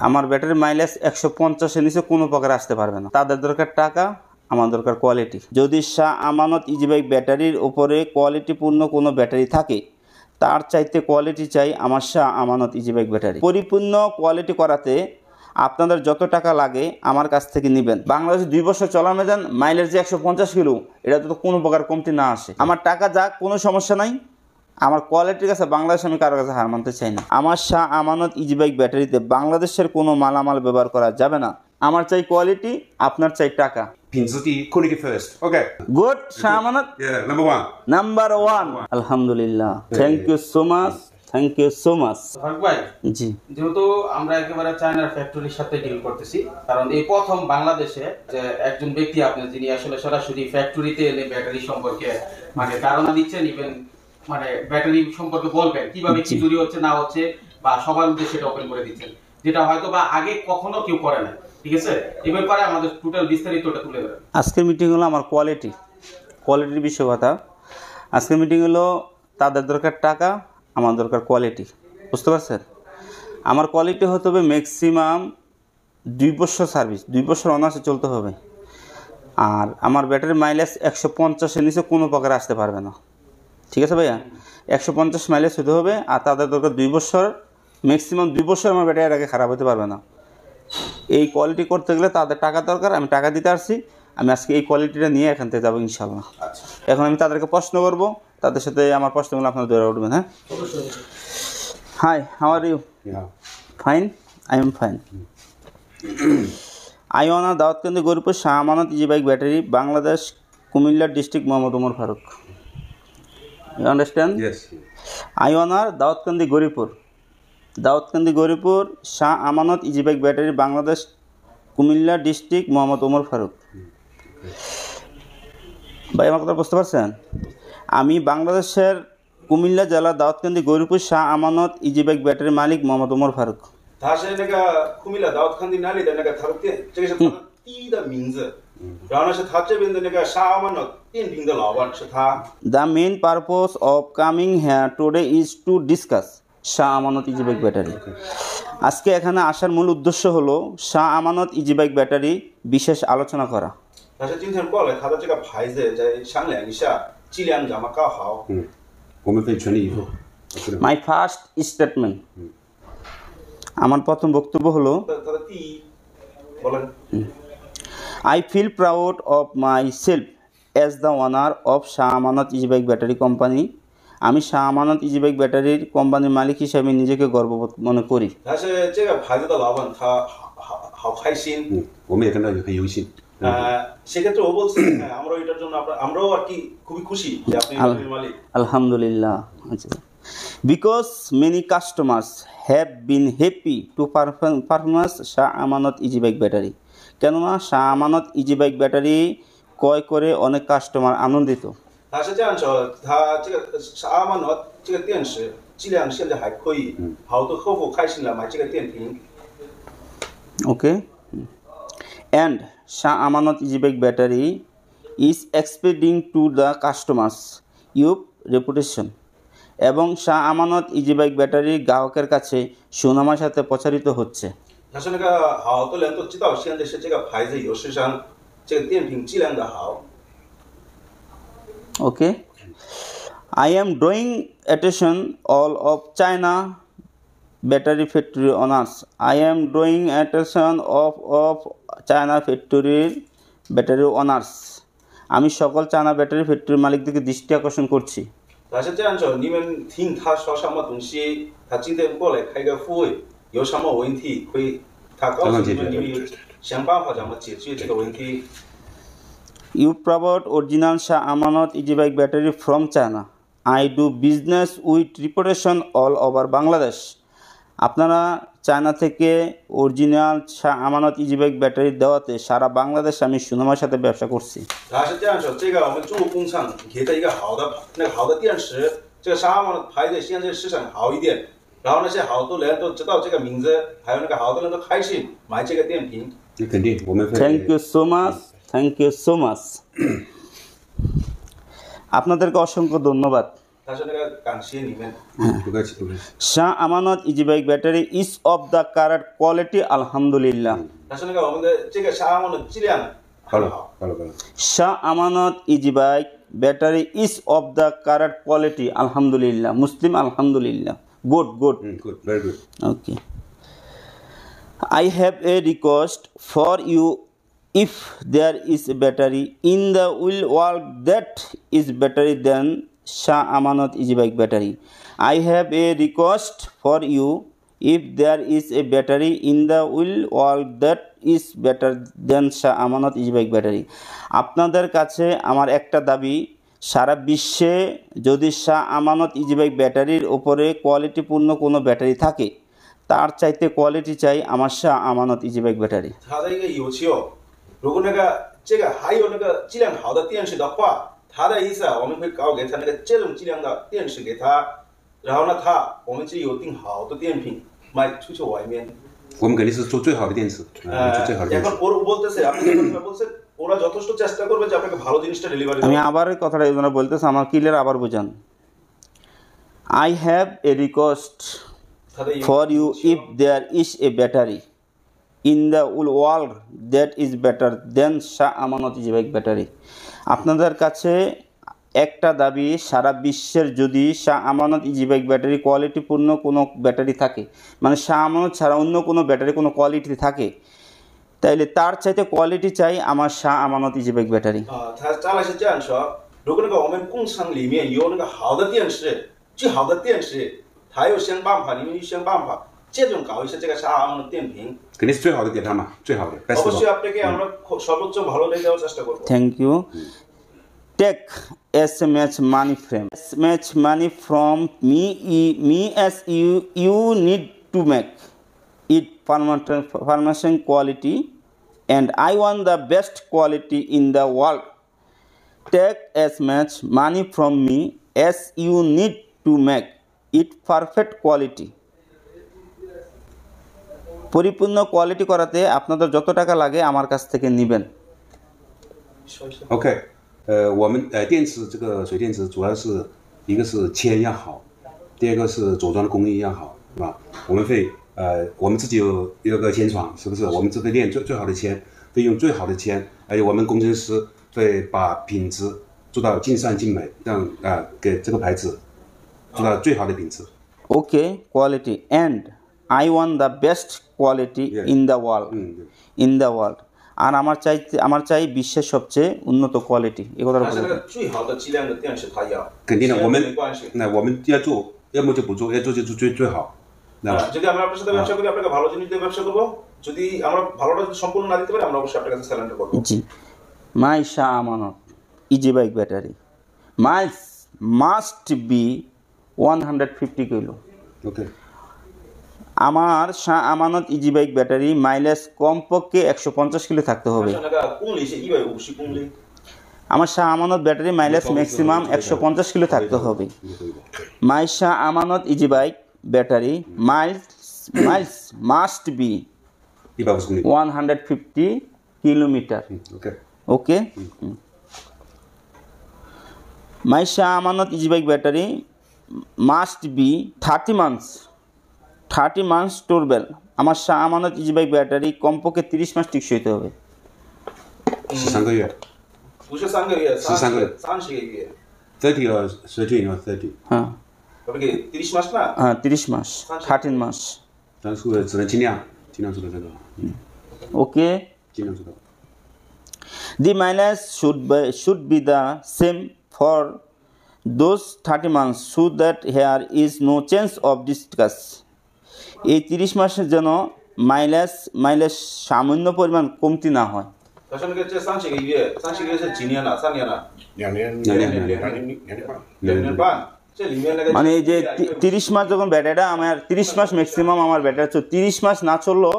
আমার ব্যাটারির মাইলেজ 150-এর নিচে কোনো প্রকার আসতে পারবে না। তাদের দরকার টাকা, আমার দরকার কোয়ালিটি। যদি শাহ আমানত ইজি বাইক ব্যাটারির উপরে কোয়ালিটিপূর্ণ কোনো ব্যাটারি থাকে, তার চাইতে কোয়ালিটি চাই আমার Shah Amanat easy bike battery. পরিপূর্ণ কোয়ালিটি করাতে আপনাদের যত টাকা লাগে আমার কাছ থেকে নেবেন। বাংলাদেশে 2 বছর চলানো যান, মাইলেজ যে 150 কিলো, এটা তো কোনো প্রকার কমতি না আসে। আমার টাকা যাক, কোনো সমস্যা নাই। আমার কোয়ালিটির কাছে বাংলাদেশ আমি কারো কাছে হার মানতে চাই না। আমার শাহ আমানত ইজি বাইক ব্যাটারিতে বাংলাদেশের কোনো মালামাল ব্যবহার করা যাবে না। আমার চাই কোয়ালিটি, আপনার চাই টাকা। 品质第一 quality first okay good Shah Amanat yeah number 1 আলহামদুলিল্লাহ thank you so much thank you so much ভাই জি যেহেতু আমরা একেবারে চায়নার ফ্যাক্টরির সাথে ডিল করতেছি, কারণ এই প্রথম বাংলাদেশে যে একজন ব্যক্তি আপনি যিনি আসলে সরাসরি ফ্যাক্টরিতে এনে ব্যাটারি সম্পর্কে মানে ধারণা দিচ্ছেন, ইভেন মানে ব্যাটারি সম্পর্কে বলবেন কিভাবে কি চুরি হচ্ছে না হচ্ছে বা সবার উদ্দেশ্যে সেটা ওপেন করে দিচ্ছেন, যেটা হয়তো বা আগে কখনো কেউ করে না। ঠিক আছে, এই ব্যাপারে আমাদের টোটাল বিস্তারিতটা তুলে ধরেন। আজকের মিটিং হলো আমার কোয়ালিটির বিষয় কথা। আজকের মিটিং হলো তাদের দরকার টাকা, আমার দরকার কোয়ালিটি। বুঝতে পারছেন? আমার কোয়ালিটি হতে হবে ম্যাক্সিমাম 2 বছর সার্ভিস, 2 বছর অনার্সে চলতে হবে। আর আমার ব্যাটারির মাইলেজ 150-এর নিচে কোনো প্রকার আসতে পারবে না। ঠিক আছে ভাইয়া, 150 মাইলেজ হতে হবে। আর তাদের দরকার 2 বছর, ম্যাক্সিমাম 2 বছর আমার ব্যাটারির আগে খারাপ হতে পারবে না। এই কোয়ালিটি করতে গেলে তাদের টাকা দরকার, আমি টাকা দিতে আসছি। আমি আজকে এই কোয়ালিটিটা নিয়ে এখান থেকে যাবো ইনশাল্লাহ। এখন আমি তাদেরকে প্রশ্ন করব, তাদের সাথে আমার প্রশ্নগুলো আপনারা ধরে উঠবেন। হ্যাঁ, hi, how are you? Fine, I am fine. I own Daudkandi Goripur Shah Amanat easy bike battery, Bangladesh, Comilla district, Mohammad Omar Faruk. You understand? yes I own Daudkandi Goripur Shah Amanat easy bike battery, Bangladesh, Comilla district, Mohammad Omar Faruk. ভাই আমার কথা বুঝতে পারছেন? আমি বাংলাদেশের কুমিল্লা জেলা দাউদকান্দি গরিপুর শাহ আমানত ইজি বাইক ব্যাটারির মালিক Mohammad Omar Faruk. 他是那个库米勒岛康迪那里的那个他的店，这个是他的第一的名字。然后呢，是他这边的那个沙阿曼的电瓶的老板是他。The main purpose of coming here today is to discuss Shah Amanat easy bike battery. আজকে এখানে আসার মূল উদ্দেশ্য হলো Shah Amanat easy bike battery বিশেষ আলোচনা করা।但是今天过来，他的这个牌子再商量一下，质量怎么搞好。我们可以全力以赴。My first statement，আমার প্রথম বক্তব্য হলো他的第一，বলেন। I feel proud of myself as the owner of Shah Amanat easy bike battery company. আমি শাহ আমানত ইজি বাইক ব্যাটারির কোম্পানির মালিক হিসেবে নিজেকে গর্ববোধ মনে করি।但是这个牌子的老板他好开心。我们也跟他很有幸。সেক্ষেত্রে ও বলছে আমরা এটার জন্য আমরাও আর কি খুবই খুশি যে আপনি মালিক। আলহামদুলিল্লাহ। Because many customers have been happy to purchase Shah Amanat easy bike battery. কেননা Shah Amanat easy bike battery ক্রয় করে অনেক customer আনন্দিত।他是这样说，他这个沙阿曼诺这个电池质量现在还可以，好多客户开心了买这个电瓶。Okay, and Shah Amanat easy bike battery is expanding to the customers your reputation, এবং Shah Amanat easy bike battery গ্রাহকের কাছে সুনামের সাথে প্রচারিত হচ্ছে।但是那个好多人都知道现在是这个牌子有市场，这个电瓶质量的好。Okay, I am drawing attention all of China battery factory owners. I am drawing attention of China factory battery owners. আমি সকল China battery ফ্যাক্টরির মালিকদেরকে দৃষ্টি আকর্ষণ করছি।他是这样说，你们听他说什么东西，他今天过来开个会，有什么问题可以，他告诉你们，你们想办法怎么解决这个问题。You provide original Shah Amanat easy bike battery from China. I do business with reputation all over Bangladesh. আপনারা China থেকে original Shah Amanat easy bike battery দেওয়াতে সারা বাংলাদেশ আমি সুনামের সাথে ব্যবসা করছি।他是这样说，这个我们中国工厂给他一个好的电池，这个沙阿曼的牌子现在市场好一点，然后那些好多人都知道这个名字，还有那个好多人都开心买这个电瓶。那肯定，我们会。Thank you so much. Thank you so much. আপনাদেরকে অসংখ্য ধন্যবাদ। 他是那个港鞋里面，不客气，不客气。 Shah Amanat Easy Bike battery is of the current quality, Alhamdulillah. 但是那个我们的这个沙漠的质量好了很好。，好了，好了。 Shah Amanat Easy Bike battery is of the current quality, Alhamdulillah. Muslim, Alhamdulillah. Good, good. Good, very good. Okay. I have a request for you. If there is a battery in the wheel wall that is better than Shah Amanat Easy Bike battery, I have a request for you. If there is a battery in the wheel wall that is better than Shah Amanat Easy Bike battery, আপনাদের কাছে আমার একটা দাবি, সারা বিশ্বে যদি Shah Amanat easy bike ব্যাটারির উপরে কোয়ালিটিপূর্ণ কোনো ব্যাটারি থাকে, তার চাইতে কোয়ালিটি চাই আমার Shah Amanat easy bike battery. 它的一个有气哦，如果那个这个还有那个质量好的电池的话，它的意思啊，我们会搞给他那个这种质量的电池给他，然后呢，我们就有定好的电瓶卖出去外面。我们肯定是做最好的电池，做最好的电池。 এখন ওরা বলতেছে আপনি বলছেন ওরা যথেষ্ট চেষ্টা করবে যে আপনাকে ভালো জিনিসটা ডেলিভারি আমি আবার এই কথাটা ওনারা বলতেছে, আমার ক্লিয়ার আবার বোঝান. I have a request for you. If there is a battery in the world that is better than Shah Amanat Easy Bike battery, আপনাদের কাছে একটা দাবি, সারা বিশ্বের যদি Shah Amanat easy bike battery কোয়ালিটিপূর্ণ কোনো ব্যাটারি থাকে, মানে শাহ আমানত ছাড়া অন্য কোনো ব্যাটারি কোনো কোয়ালিটি থাকে, তাইলে তার চাইতে কোয়ালিটি চাই আমার Shah Amanat easy bike battery. 他张老师这样说，如果那个我们工厂里面有那个好的电池，最好的电池，他有想办法，你们有想办法，这种搞一些这个沙昂的电瓶，肯定是最好的给他嘛，最好的。best অবশ্যই 的。 আপনাকে আমরা সর্বোচ্চ ভালো দেওয়ার চেষ্টা করব। Thank you. Take SMH money frame. SMH money from me as you need to make it permission quality, and I want the best quality in the world. Take SMH money from me as you need to make it perfect quality. পরিপূর্ণ quality করাতে আপনাদের যত টাকা লাগে আমার কাছ থেকে নেবেন. OK，我们电池这个水电池主要是一个是铅要好，第二个是组装的工艺要好，是吧？我们自己有个铅厂，是不是？我们这个炼最好的铅，会用最好的铅，而且我们工程师会把品质做到尽善尽美，让给这个牌子做到最好的品质。 Okay, quality, and I want the best quality in the world. In the world. আর আমার চাই বিশ্বের সবচেয়ে উন্নত কোয়ালিটি. এই কথাটা 但是 বলতে 那个最好的质量的电池他要，肯定的，我们没关系。我们要做，要么就不做，要做就最好。 যদি আমরা আপনার সাথে ব্যবসা করি, আপনাকে ভালো জিনিস দিয়ে ব্যবসা করব। যদি আমরা ভালোটা সম্পূর্ণ না দিতে পারি, আমরা অবশ্যই আপনার কাছে স্যালেন্ডার করব। জি. My Shah Amanat Easy Bike battery miles must be 150 kilo. OK。 আমার Shah Amanat easy bike battery mileage কমপক্ষে 150 কিলো থাকতে হবে. 那个公里是150公里。 আমার Shah Amanat battery mileage maximum 150 kilo থাকতে হবে. মাই Shah Amanat easy bike battery miles must be 150公里。 150 kilometre. OK。 okay. My Shah Amanat easy bike battery must be 30 months durable. আমার Shah Amanat easy bike battery কমপক্ষে 30 মাস টিকসই হতে হবে. 13个月。 不是3个月13个月，30个月。 30 or 13 or 30。 হ্যাঁ আপনাকে 30 মাস না? 30 মাস, 13 মাস. 但是只能尽量做到这个。ওকে. 尽量做到。 The mileage should be the same for those 30 months so that here is no chance of discuss. এই 30 মাসের জন্য মাইলেজ সামান্য পরিমাণ কমতি না হয়. 他说那个这30个月是几年了？3年了？2年半。这里面那个 মানে এই যে 30 মাস যখন ব্যাটারিটা আমার 30 মাস ম্যাক্সিমাম আমার ব্যাটারি 30 মাস না চললেও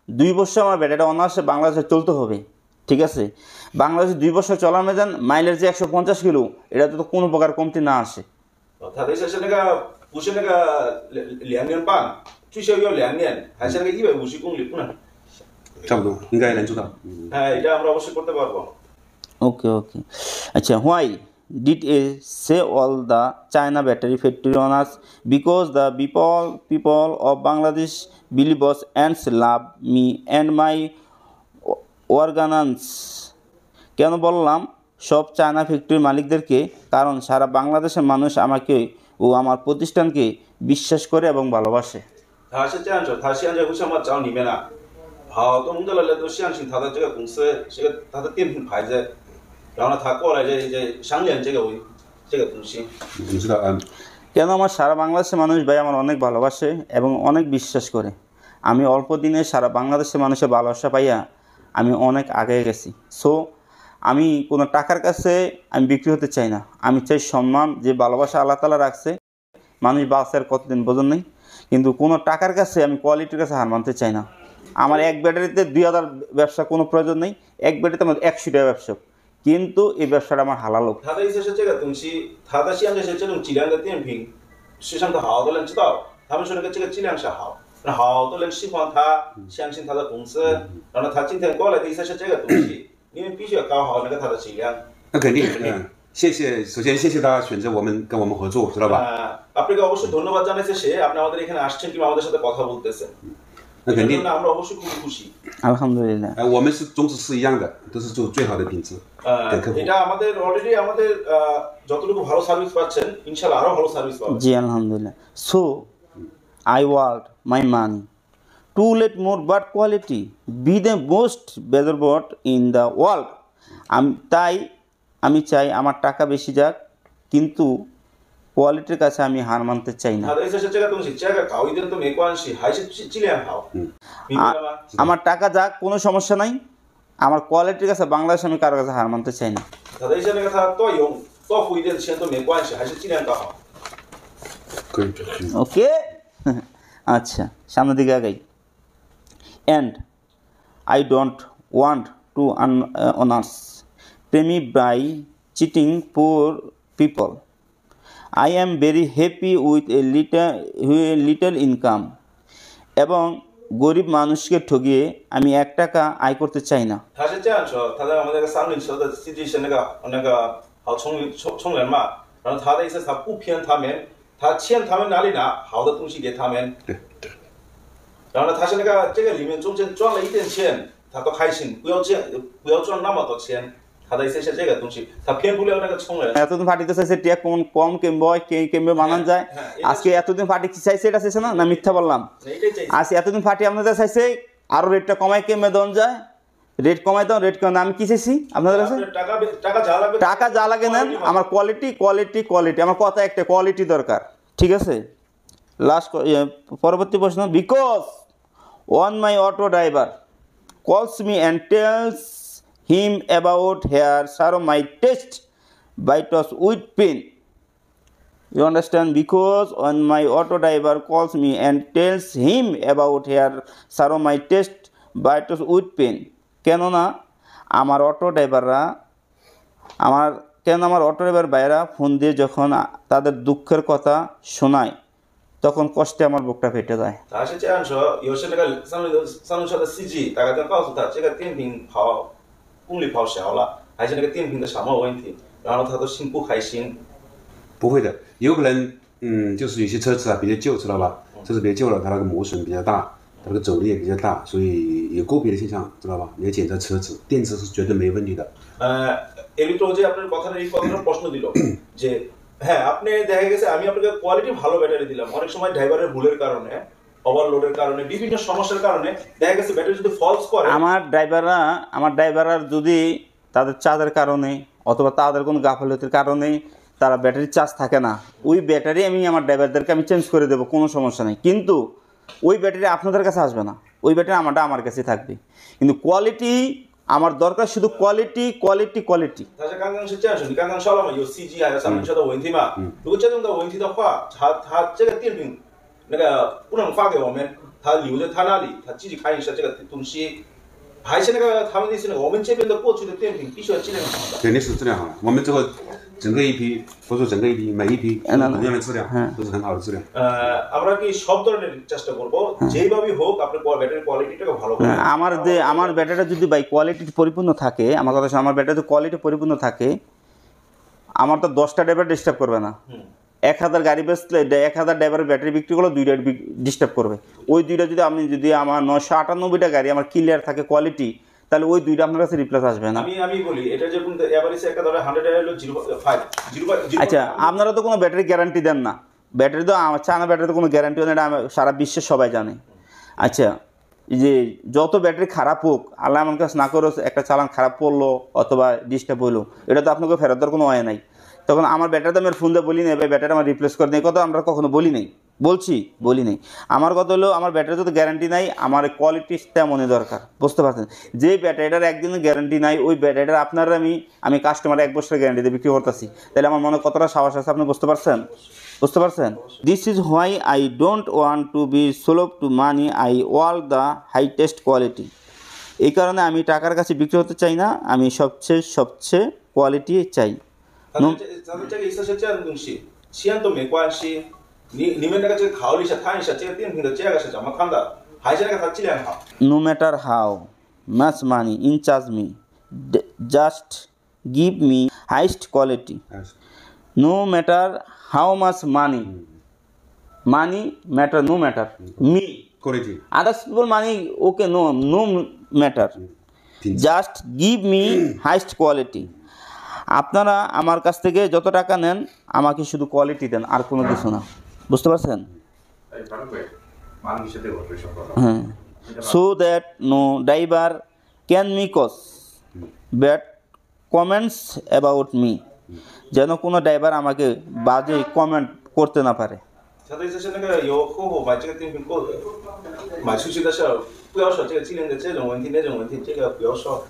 2 বছর আমার ব্যাটারিটা অনার্সে বাংলাদেশে চলতে হবে. ঠিক আছে, বাংলাদেশে 2 বছর চলানো যান, মাইলেজ যে 150 কিলো, এটা তো কোনো প্রকার কমতি না আসে. 他的意思是那个不是那个2年半，最少要2年，还是那个150公里不能？差不多应该能做到。এটা আমরা অবশ্যই করতে পারবো. ওকে. আচ্ছা, why did I say all the China battery factory owners because the people of Bangladesh believe us and love me and my organans? কেন বললাম সব চায়না ফ্যাক্টরির মালিকদেরকে? কারণ সারা বাংলাদেশের মানুষ আমাকে ও আমার প্রতিষ্ঠানকে বিশ্বাস করে এবং ভালোবাসে।他是这样子，他现在为什么找你们啊？好多蒙特勒人都相信他的这个公司，他的电品牌子，然后呢，他过来商量这个东西。你知道কেন আমার সারা বাংলাদেশের মানুষ ভাই আমার অনেক ভালোবাসে এবং অনেক বিশ্বাস করে। আমি অল্প দিনে সারা বাংলাদেশের মানুষের ভালোবাসা পাইয়া আমি অনেক আগে গেছি। সো আমি কোনো টাকার কাছে আমি বিক্রি হতে চাই না। আমি চাই সম্মান, যে ভালোবাসা আল্লাহ তাআলা রাখছে। মানুষ বাঁচে আর কতদিন বোঝেন নাই, কিন্তু কোনো টাকার কাছে আমি কোয়ালিটির কাছে হার মানতে চাই না। আমার এক ব্যাটারিতে 2000 ব্যবসা কোনো প্রয়োজন নেই, এক ব্যাটারিতে আমার 100 টাকা ব্যবসা, কিন্তু এই ব্যবসাটা আমার হালাল হোক।他的意思是这个东西，他的现在是这种质量的电瓶，实际上好多人知道，他们说这个质量是好，那好多人喜欢他，相信他的公司，然后他今天过来的意思是这个东西，你们必须要搞好他的质量。那肯定，谢谢，首先谢谢大家选择跟我们合作，知道吧？আপনাকে অবশ্যই ধন্যবাদ জানাইছে সে, আপনি আমাদের এখানে আসছেন কিংবা আমাদের সাথে কথা বলতেছেন।那肯定，আমরা অবশ্যই খুব খুশি। আলহামদুলিল্লাহ।我们是宗旨是一样的，都是做最好的品质给客户。এটা আমাদের অলরেডি আমাদের যতটুকু ভালো সার্ভিস পাচ্ছেন, ইনশাআল্লাহ আরো ভালো সার্ভিস পাবেন। জি আলহামদুলিল্লাহ। So I want my money to let more but quality be the most valuable in the world. তাই আমি চাই আমার টাকা বেশি যাক, কিন্তু কোয়ালিটির কাছে আমি হার মানতে চাই না। আমার টাকা যাক কোনো সমস্যা নাই, আমার কোয়ালিটির কাছে বাংলাদেশ আমি কারো কাছে হার মানতে চাই না। ওকে, আচ্ছা সামনের দিকে আগাই। And I don't want to honors me by cheating poor people. I am very happy with a little income. এবং গরিব মানুষকে ঠকিয়ে আমি 1 টাকা আয় করতে চাই না।他是这样说，他在我们那个三轮车的司机是那个好聪人嘛，然后他的意思他不骗他们，他欠他们哪里拿好的东西给他们。对。然后呢，他是这个里面中间赚了一点钱，他都开心，不要赚那么多钱。他的意思是这个东西，他骗不了那个穷人。এতদিন ফাটিতে চাইছে টিয়া কম কেমবে বানান যায়। আজকে এতদিন ফাটি কি চাইছে এটা চাইছে না মিথ্যা বললাম? আজকে এতদিন ফাটি আপনাদের চাইছে আরো রেটটা কমায় কেমবে দেন যায়, রেট কমাই দাও, রেট কমাই। আমি কি চাইছি আপনাদের কাছে? টাকা যা লাগে নেন, আমার কোয়ালিটি, আমার কথা একটা কোয়ালিটি দরকার, ঠিক আছে? লাস্ট পরবর্তী প্রশ্ন। Because one my auto driver calls me and tells him about hair sorrow my test bite us with pain. You understand? Because when my auto driver calls me and tells him about hair sorrow my test bite us with pain. কেননা আমার auto driver ভাইরা phone দিয়ে যখন তাদের দুঃখের কথা শোনায় তখন কষ্টে আমার বুকটা ফেটে যায়।他是这样说，有时那个三轮车的司机大概就告诉他这个电瓶公里跑小了，还是那个电瓶的什么问题，然后他都心不开心。不会的，有可能就是有些车子啊比较旧，知道吧？车子比较旧了，它那个磨损比较大，它那个走力也比较大，所以有个别的现象，知道吧？你要检查车子，电池是绝对没问题的。ইলেকট্রোলজি আপনার কথাটা প্রশ্ন দিল যে হ্যাঁ, আপনি দেখা গেছে আমি আপনাকে কোয়ালিটি ভালো ব্যাটারি দিলাম, অনেক সময় ড্রাইভারের ভুলের কারণে, ওভারলোডের কারণে, বিভিন্ন সমস্যার কারণে দেখা গেছে ব্যাটারি যদি ফলস করে, আমার ড্রাইভাররা যদি তাদের চার্জের কারণে অথবা তাদের কোনো গাফলতির কারণে তারা ব্যাটারি চার্জ থাকে না, ওই ব্যাটারি আমি আমার ড্রাইভারদেরকে আমি চেঞ্জ করে দেবো, কোনো সমস্যা নেই। কিন্তু ওই ব্যাটারি আপনাদের কাছে আসবে না, ওই ব্যাটারি আমার কাছে থাকবে। কিন্তু কোয়ালিটি আমার দরকার, শুধু কোয়ালিটি।他是刚刚是这样说，你刚刚说了嘛，有 CG 还有三轮车的问题嘛？如果这种的问题的话，他这个电瓶那个不能发给我们，他留在他那里，他自己看一下这个东西，还是那个他们的意思呢？我们这边的过去的电瓶必须要质量好的，肯定是质量好的。我们这个整个一批，不是整个一批，每一批同样的质量，都是很好的质量。আমরা কি সব ধরনের চেষ্টা করব, যেইভাবে হোক আপনার ব্যাটারি কোয়ালিটিটাকে ভালো করব। আমার ব্যাটারিটা যদি বাই কোয়ালিটি পরিপূর্ণ থাকে, আমার কথা আমার ব্যাটারি যদি কোয়ালিটি পরিপূর্ণ থাকে, আমার তো 10টা ড্রাইভার ডিস্টার্ব করবে না। 1000 গাড়ি বেচলে 1000 ড্রাইভারের ব্যাটারি বিক্রি করলে 2টা ডিস্টার্ব করবে। ওই 2টা যদি আমার 998টা গাড়ি আমার ক্লিয়ার থাকে কোয়ালিটি, তাহলে ওই 2টা আপনার কাছে রিপ্লেস আসবে না। আমি বলি এটা যে কোন এভারেজ একটা ধরে 100 এর হলো 0.5 আচ্ছা, আপনারা তো কোনো ব্যাটারি গ্যারান্টি দেন না। ব্যাটারি তো আমার চায়না ব্যাটারিতে কোনো গ্যারান্টি নেই, এটা সারা বিশ্বের সবাই জানে। আচ্ছা, যে যত ব্যাটারি খারাপ হোক, আল্লাহ আমার কাছে না করে একটা চালান খারাপ পড়লো অথবা ডিস্টার্ব হইলো, এটা তো আপনাকে ফেরত দেওয়ার কোনো ওয়ে নাই। তখন আমার ব্যাটারিতে আমি ফোন দিয়ে বলি নেই ভাই ব্যাটারি আমার রিপ্লেস করে নেই, কথা আমরা কখনো বলি নেই, বলি নেই। আমার কথা হলো আমার ব্যাটারিতে তো গ্যারান্টি নাই, আমার কোয়ালিটি তেমনই দরকার, বুঝতে পারছেন? যে ব্যাটারিটার একদিনের গ্যারান্টি নাই, ওই ব্যাটারিটার আপনার আমি কাস্টমার 1 বছরের গ্যারান্টি দিয়ে বিক্রি করতেছি, তাহলে আমার মনে কতটা সাহস আছে আপনি বুঝতে পারছেন? This is why I don't want to be solve to money, I want the highest quality. এই কারণে আমি টাকার কাছে বিক্রি হতে চাই না, আমি সবচেয়ে quality চাই।咱们这个意思是这样的东西，钱都没关系，你们那个这个考虑一下，看一下这个电瓶的价格是怎么看的，还是那个它质量好。No matter how much money in charge me, just give me highest quality. No matter how much money matter, no matter me. Quality. Others people money okay, no matter. Just give me highest quality. আপনারা আমার কাছ থেকে যত টাকা নেন আমাকে শুধু quality দেন, আর কোনো কিছু না, বুঝতে পারছেন? হ্যাঁ, so that no driver can make bad comments about me, যেন কোনো ড্রাইভার আমাকে বাজে কমেন্ট করতে না পারে।他的意思是那个有客户买这个电瓶买出去的时候，不要说这个质量的这种问题那种问题，这个不要说。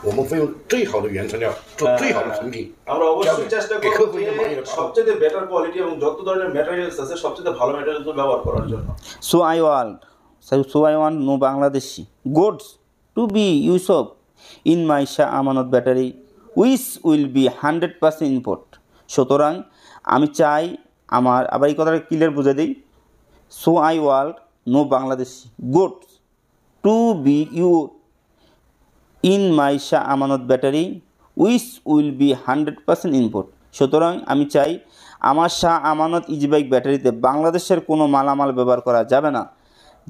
我们会用最好的原材料做最好的成品，আমরা অবশ্যই চেষ্টা করব যে সবচেয়ে বেটার কোয়ালিটি এবং যত ধরনের ম্যাটেরিয়ালস আছে সবচেয়ে ভালো ম্যাটেরিয়ালস ব্যবহার করার জন্য। So I want no Bangladeshi goods to be used in my Shah Amanat battery, which will be 100% import. সুতরাং আমি চাই আমার, আবার এই কথাটা ক্লিয়ার বুঝে দিই, so I want no Bangladeshi goods to be used in my Shah Amanat battery, which will be 100% import. সুতরাং আমি চাই আমার শাহ আমানত ইজি বাইক ব্যাটারিতে বাংলাদেশের কোনো মালামাল ব্যবহার করা যাবে না,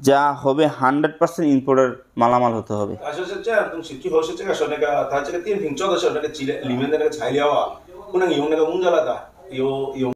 যা হবে 100% ইম্পোর্টের মালামাল হতে হবে।就是这样的东西，最后是这个说那个它这个电瓶做的时候，那个里面的那个材料啊，不能用那个木质了的，有